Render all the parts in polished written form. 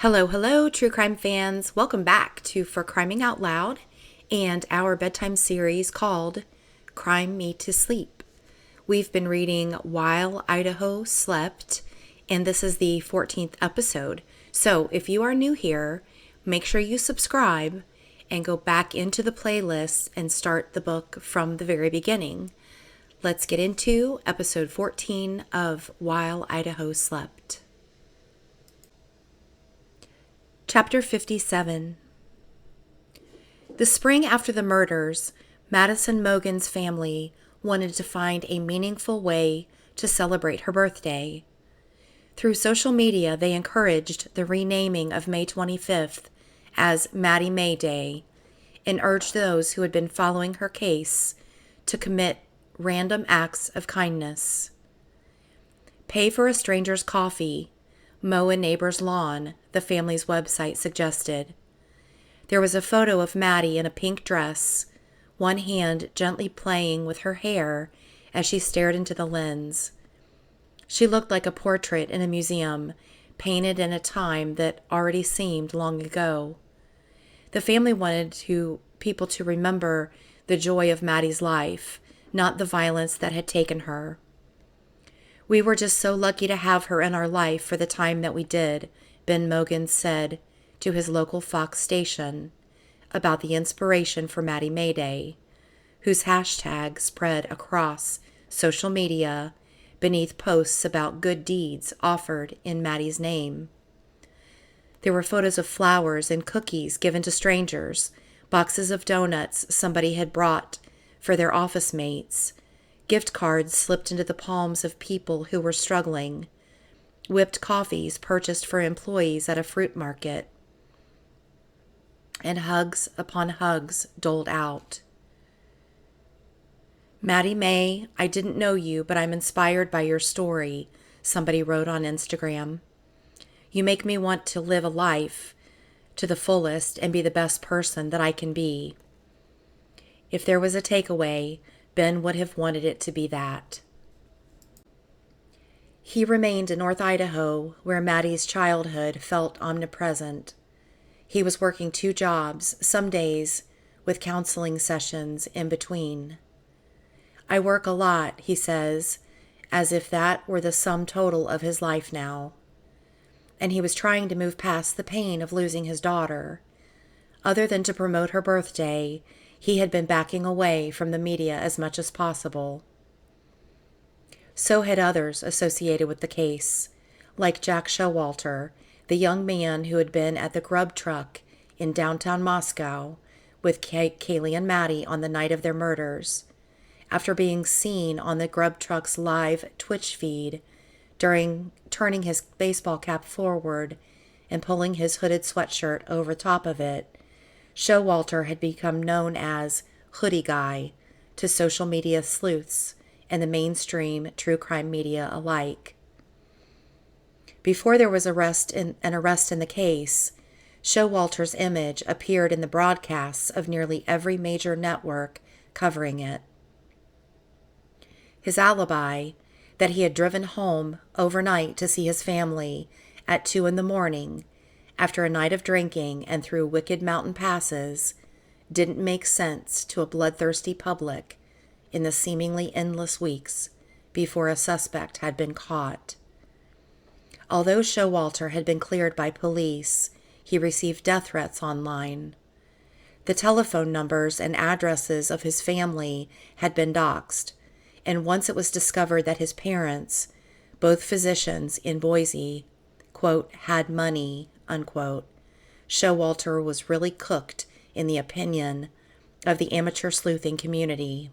Hello, true crime fans. Welcome back to For Criming Out Loud and our bedtime series called Crime Me to Sleep. We've been reading While Idaho Slept, and this is the 14th episode. So if you are new here, make sure you subscribe and go back into the playlist and start the book from the very beginning. Let's get into episode 14 of While Idaho Slept. Chapter 57. The spring after the murders, Madison Mogan's family wanted to find a meaningful way to celebrate her birthday. Through social media, they encouraged the renaming of May 25th as Maddie May Day and urged those who had been following her case to commit random acts of kindness. Pay for a stranger's coffee, mow a neighbor's lawn, the family's website suggested. There was a photo of Maddie in a pink dress, one hand gently playing with her hair as she stared into the lens. She looked like a portrait in a museum, painted in a time that already seemed long ago. The family wanted people to remember the joy of Maddie's life, not the violence that had taken her. "We were just so lucky to have her in our life for the time that we did," Ben Mogan said to his local Fox station about the inspiration for Maddie May Day, whose hashtag spread across social media beneath posts about good deeds offered in Maddie's name. There were photos of flowers and cookies given to strangers, boxes of donuts somebody had brought for their office mates, gift cards slipped into the palms of people who were struggling, whipped coffees purchased for employees at a fruit market, and hugs upon hugs doled out. "Maddie May, I didn't know you, but I'm inspired by your story," somebody wrote on Instagram. "You make me want to live a life to the fullest and be the best person that I can be." If there was a takeaway, Ben would have wanted it to be that. He remained in North Idaho, where Maddie's childhood felt omnipresent. He was working 2 jobs, some days, with counseling sessions in between. "I work a lot," he says, as if that were the sum total of his life now. And he was trying to move past the pain of losing his daughter. Other than to promote her birthday, he had been backing away from the media as much as possible. So had others associated with the case, like Jack Showalter, the young man who had been at the grub truck in downtown Moscow with Kaylee and Maddie on the night of their murders, after being seen on the grub truck's live Twitch feed during turning his baseball cap forward and pulling his hooded sweatshirt over top of it. Showalter had become known as Hoodie Guy to social media sleuths and the mainstream true crime media alike. Before there was an arrest in the case, Showalter's image appeared in the broadcasts of nearly every major network covering it. His alibi, that he had driven home overnight to see his family at 2 a.m, after a night of drinking and through wicked mountain passes, didn't make sense to a bloodthirsty public in the seemingly endless weeks before a suspect had been caught. Although Showalter had been cleared by police, he received death threats online. The telephone numbers and addresses of his family had been doxed, and once it was discovered that his parents, both physicians in Boise, quote, had money, unquote, Showalter was really cooked in the opinion of the amateur sleuthing community.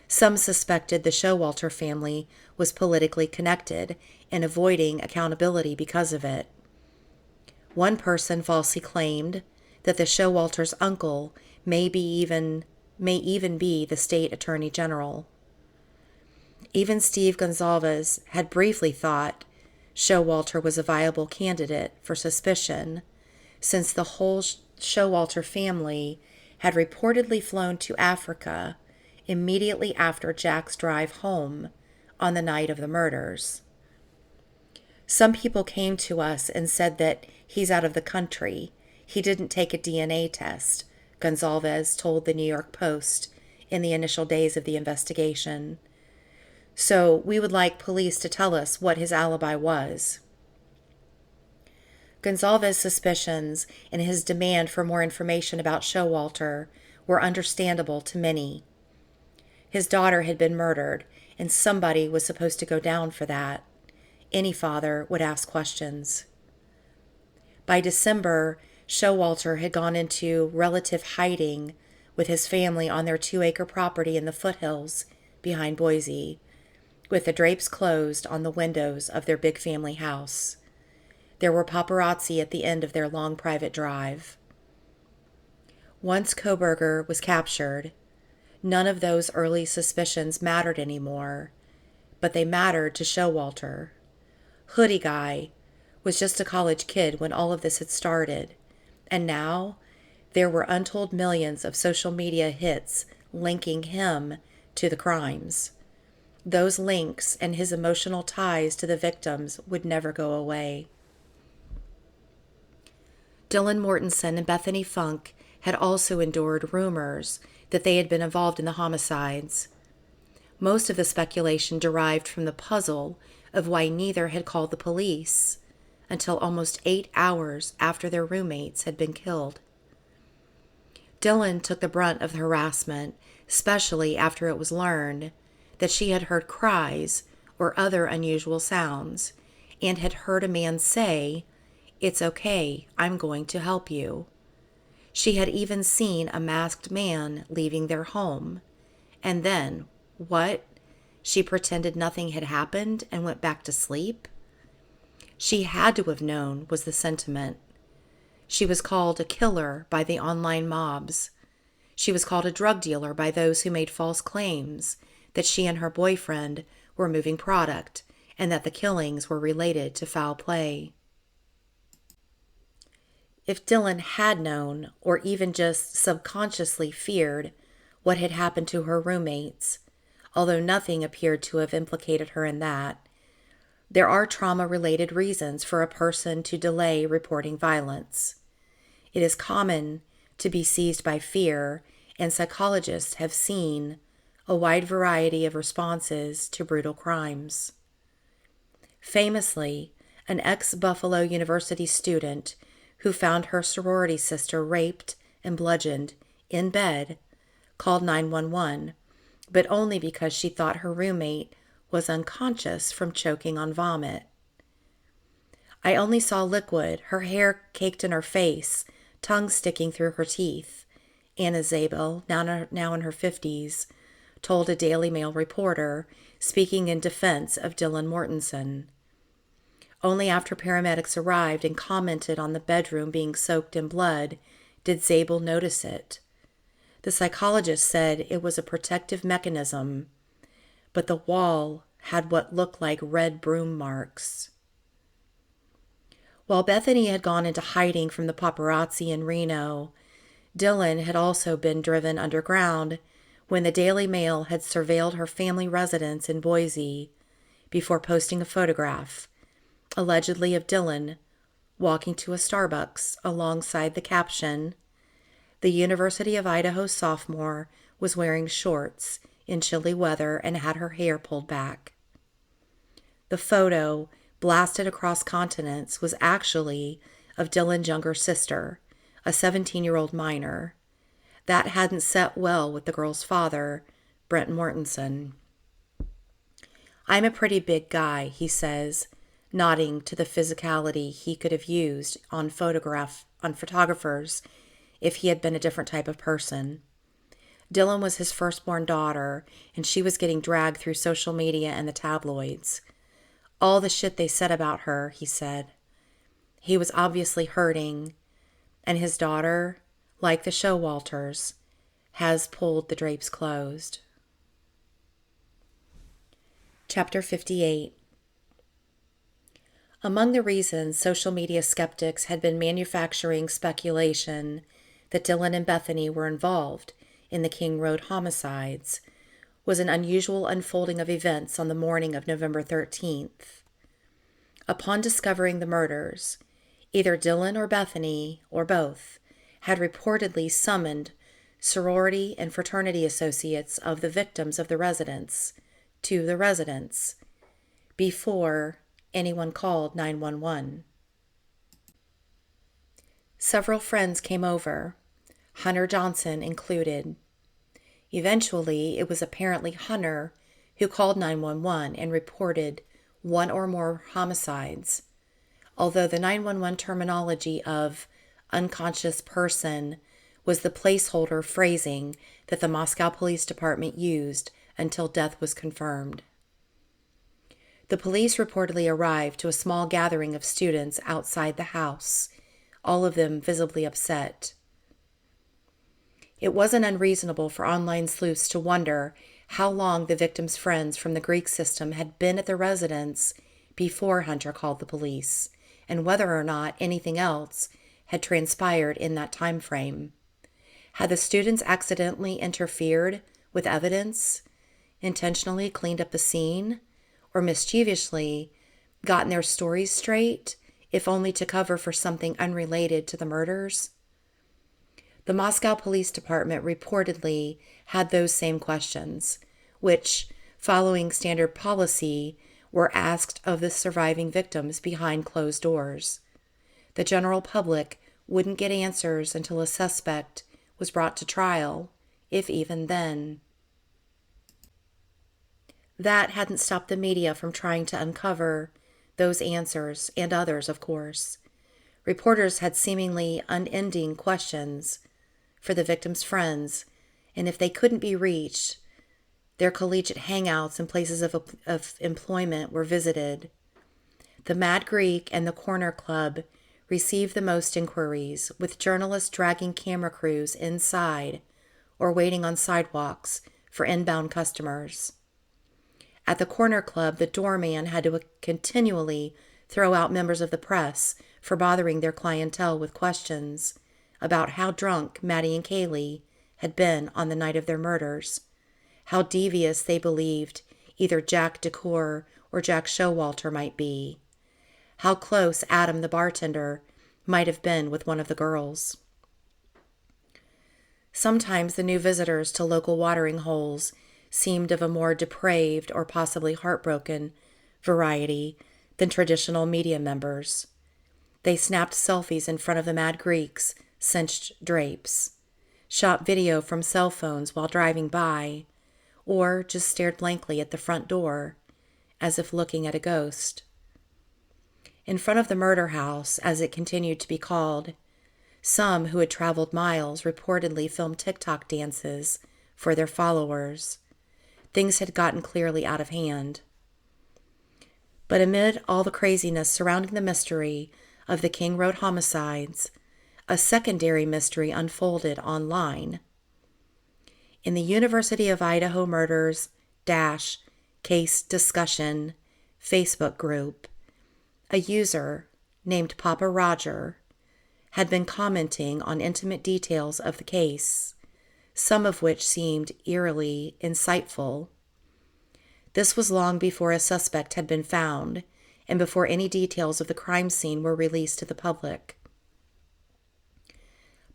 Some suspected the Showalter family was politically connected and avoiding accountability because of it. One person falsely claimed that the Showalter's uncle may even be the state attorney general. Even Steve Gonzalez had briefly thought Showalter was a viable candidate for suspicion, since the whole Showalter family had reportedly flown to Africa immediately after Jack's drive home on the night of the murders. Some people came to us and said that he's out of the country. He didn't take a DNA test, Gonzalez told the New York Post in the initial days of the investigation. So we would like police to tell us what his alibi was. Gonzalez's suspicions and his demand for more information about Showalter were understandable to many. His daughter had been murdered, and somebody was supposed to go down for that. Any father would ask questions. By December, Showalter had gone into relative hiding with his family on their 2-acre property in the foothills behind Boise, with the drapes closed on the windows of their big family house. There were paparazzi at the end of their long private drive. Once Koberger was captured, none of those early suspicions mattered anymore, but they mattered to Showalter. Hoodie Guy was just a college kid when all of this had started, and now there were untold millions of social media hits linking him to the crimes. Those links and his emotional ties to the victims would never go away. Dylan Mortensen and Bethany Funk had also endured rumors that they had been involved in the homicides. Most of the speculation derived from the puzzle of why neither had called the police until almost 8 hours after their roommates had been killed. Dylan took the brunt of the harassment, especially after it was learned that she had heard cries or other unusual sounds and had heard a man say, "It's okay, I'm going to help you." She had even seen a masked man leaving their home. And then, what? She pretended nothing had happened and went back to sleep? She had to have known, was the sentiment. She was called a killer by the online mobs. She was called a drug dealer by those who made false claims that she and her boyfriend were moving product and that the killings were related to foul play. If Dylan had known, or even just subconsciously feared, what had happened to her roommates, although nothing appeared to have implicated her in that, there are trauma-related reasons for a person to delay reporting violence. It is common to be seized by fear, and psychologists have seen a wide variety of responses to brutal crimes. Famously, an ex-Buffalo University student who found her sorority sister raped and bludgeoned in bed called 911, but only because she thought her roommate was unconscious from choking on vomit. "I only saw liquid, her hair caked in her face, tongue sticking through her teeth," Anna Zabel, now in her 50s, told a Daily Mail reporter, speaking in defense of Dylan Mortensen. Only after paramedics arrived and commented on the bedroom being soaked in blood did Zabel notice it. The psychologist said it was a protective mechanism, but the wall had what looked like red broom marks. While Bethany had gone into hiding from the paparazzi in Reno, Dylan had also been driven underground when the Daily Mail had surveilled her family residence in Boise before posting a photograph, allegedly of Dylan, walking to a Starbucks alongside the caption, "The University of Idaho sophomore was wearing shorts in chilly weather and had her hair pulled back." The photo, blasted across continents, was actually of Dylan's younger sister, a 17-year-old minor. That hadn't set well with the girl's father, Brent Mortensen. "I'm a pretty big guy," he says, nodding to the physicality he could have used on photographers if he had been a different type of person. Dylan was his firstborn daughter, and she was getting dragged through social media and the tabloids. All the shit they said about her, he said. He was obviously hurting, and his daughter, like the Showalters, has pulled the drapes closed. Chapter 58. Among the reasons social media skeptics had been manufacturing speculation that Dylan and Bethany were involved in the King Road homicides was an unusual unfolding of events on the morning of November 13th. Upon discovering the murders, either Dylan or Bethany, or both, had reportedly summoned sorority and fraternity associates of the victims of the residence to the residence before anyone called 911. Several friends came over, Hunter Johnson included. Eventually, it was apparently Hunter who called 911 and reported one or more homicides, although the 911 terminology of unconscious person was the placeholder phrasing that the Moscow Police Department used until death was confirmed. The police reportedly arrived to a small gathering of students outside the house, all of them visibly upset. It wasn't unreasonable for online sleuths to wonder how long the victim's friends from the Greek system had been at the residence before Hunter called the police, and whether or not anything else had transpired in that time frame. Had the students accidentally interfered with evidence, intentionally cleaned up the scene, or mischievously gotten their stories straight, if only to cover for something unrelated to the murders? The Moscow Police Department reportedly had those same questions, which, following standard policy, were asked of the surviving victims behind closed doors. The general public wouldn't get answers until a suspect was brought to trial, if even then. That hadn't stopped the media from trying to uncover those answers, and others, of course. Reporters had seemingly unending questions for the victims' friends, and if they couldn't be reached, their collegiate hangouts and places of employment were visited. The Mad Greek and the Corner Club received the most inquiries, with journalists dragging camera crews inside or waiting on sidewalks for inbound customers. At the Corner Club, the doorman had to continually throw out members of the press for bothering their clientele with questions about how drunk Maddie and Kaylee had been on the night of their murders, how devious they believed either Jack DeCour or Jack Showalter might be, how close Adam the bartender might have been with one of the girls. Sometimes the new visitors to local watering holes seemed of a more depraved or possibly heartbroken variety than traditional media members. They snapped selfies in front of the Mad Greek's cinched drapes, shot video from cell phones while driving by, or just stared blankly at the front door, as if looking at a ghost. In front of the murder house, as it continued to be called, some who had traveled miles reportedly filmed TikTok dances for their followers. Things had gotten clearly out of hand. But amid all the craziness surrounding the mystery of the King Road homicides, a secondary mystery unfolded online. In the University of Idaho Murders - Case Discussion Facebook group, a user named Papa Roger had been commenting on intimate details of the case, some of which seemed eerily insightful. This was long before a suspect had been found and before any details of the crime scene were released to the public.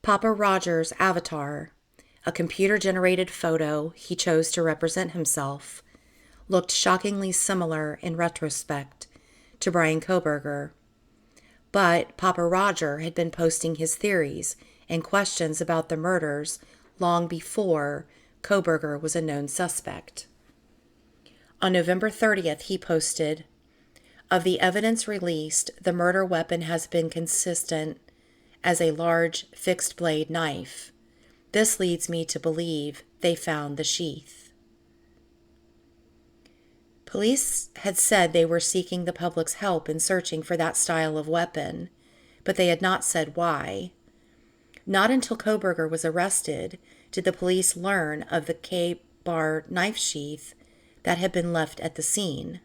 Papa Roger's avatar, a computer-generated photo he chose to represent himself, looked shockingly similar in retrospect to Brian Kohberger. But Papa Roger had been posting his theories and questions about the murders long before Kohberger was a known suspect. On November 30th, he posted, "Of the evidence released, the murder weapon has been consistent as a large fixed-blade knife. This leads me to believe they found the sheath." Police had said they were seeking the public's help in searching for that style of weapon, but they had not said why. Not until Kohberger was arrested did the police learn of the K-bar knife sheath that had been left at the scene.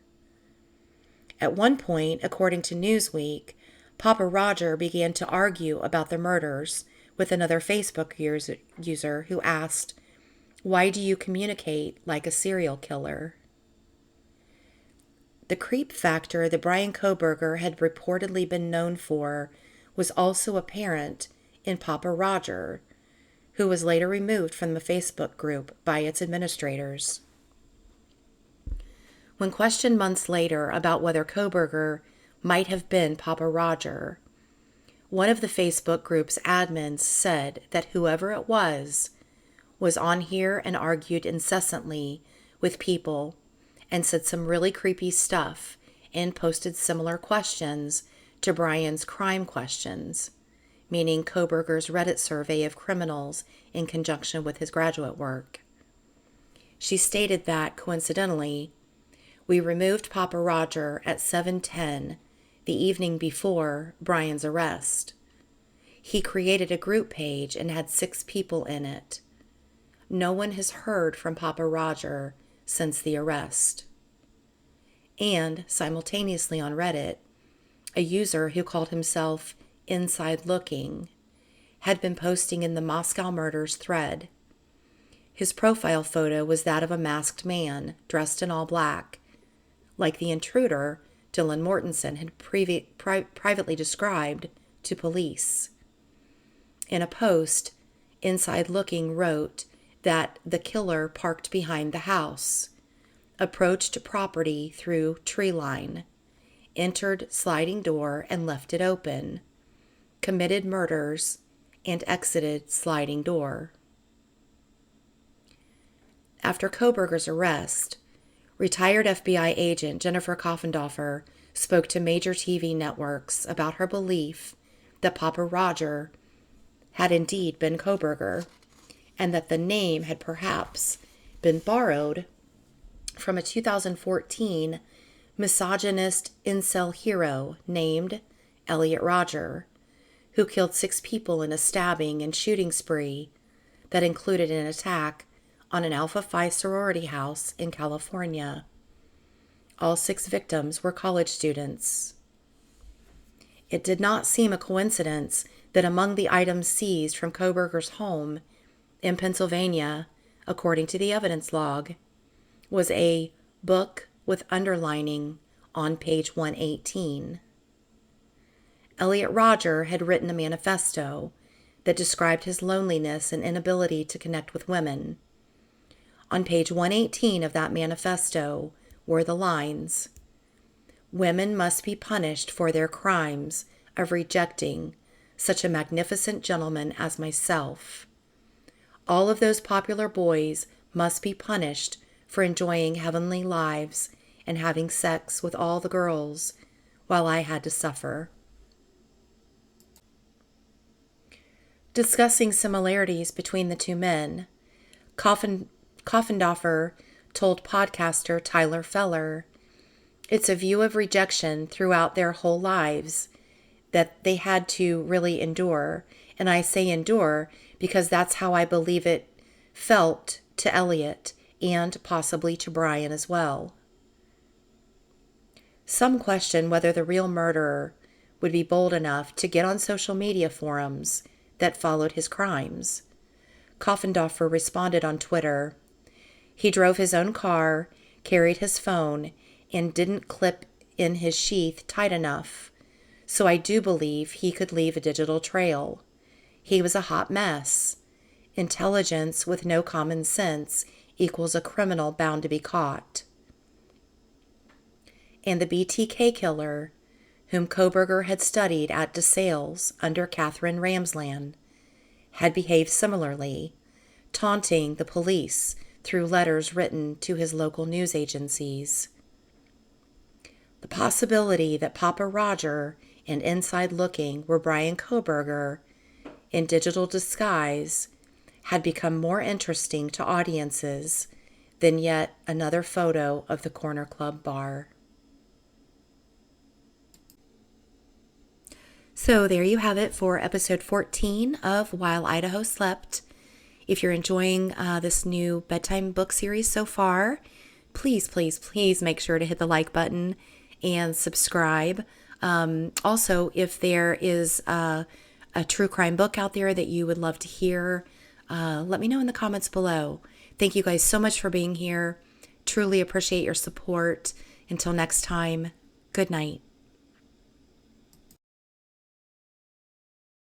At one point, according to Newsweek, Papa Roger began to argue about the murders with another Facebook user who asked, "Why do you communicate like a serial killer?" The creep factor that Brian Kohberger had reportedly been known for was also apparent in Papa Roger, who was later removed from the Facebook group by its administrators. When questioned months later about whether Kohberger might have been Papa Roger, one of the Facebook group's admins said that whoever it was on here and argued incessantly with people and said some really creepy stuff and posted similar questions to Brian's crime questions, meaning Kohberger's Reddit survey of criminals in conjunction with his graduate work. She stated that, coincidentally, we removed Papa Roger at 7:10 the evening before Brian's arrest. He created a group page and had 6 people in it. No one has heard from Papa Roger since the arrest. And simultaneously on Reddit, a user who called himself Inside Looking had been posting in the Moscow Murders thread. His profile photo was that of a masked man dressed in all black, like the intruder Dylan Mortensen had privately described to police. In a post, Inside Looking wrote that the killer parked behind the house, approached property through tree line, entered sliding door and left it open, committed murders, and exited sliding door. After Kohberger's arrest, retired FBI agent Jennifer Koffendorfer spoke to major TV networks about her belief that Papa Roger had indeed been Kohberger, and that the name had perhaps been borrowed from a 2014 misogynist incel hero named Elliot Rodger, who killed 6 people in a stabbing and shooting spree that included an attack on an Alpha Phi sorority house in California. All 6 victims were college students. It did not seem a coincidence that among the items seized from Kohberger's home in Pennsylvania, according to the evidence log, was a book with underlining on page 118. Elliot Rodger had written a manifesto that described his loneliness and inability to connect with women. On page 118 of that manifesto were the lines, "Women must be punished for their crimes of rejecting such a magnificent gentleman as myself. All of those popular boys must be punished for enjoying heavenly lives and having sex with all the girls while I had to suffer." Discussing similarities between the two men, Koffendorfer told podcaster Tyler Feller, "It's a view of rejection throughout their whole lives that they had to really endure. And I say endure because that's how I believe it felt to Elliot and possibly to Brian as well." Some question whether the real murderer would be bold enough to get on social media forums that followed his crimes. Koffendorfer responded on Twitter, "He drove his own car, carried his phone, and didn't clip in his sheath tight enough, so I do believe he could leave a digital trail. He was a hot mess. Intelligence with no common sense equals a criminal bound to be caught." And the BTK killer, whom Kohberger had studied at DeSales under Catherine Ramsland, had behaved similarly, taunting the police through letters written to his local news agencies. The possibility that Papa Roger and Inside Looking were Brian Kohberger in digital disguise had become more interesting to audiences than yet another photo of the Corner Club bar. So there you have it for episode 14 of While Idaho Slept. If you're enjoying this new bedtime book series so far, please make sure to hit the like button and subscribe. Also, if there is a true crime book out there that you would love to hear, let me know in the comments below. Thank you guys so much for being here. Truly appreciate your support. Until next time, good night.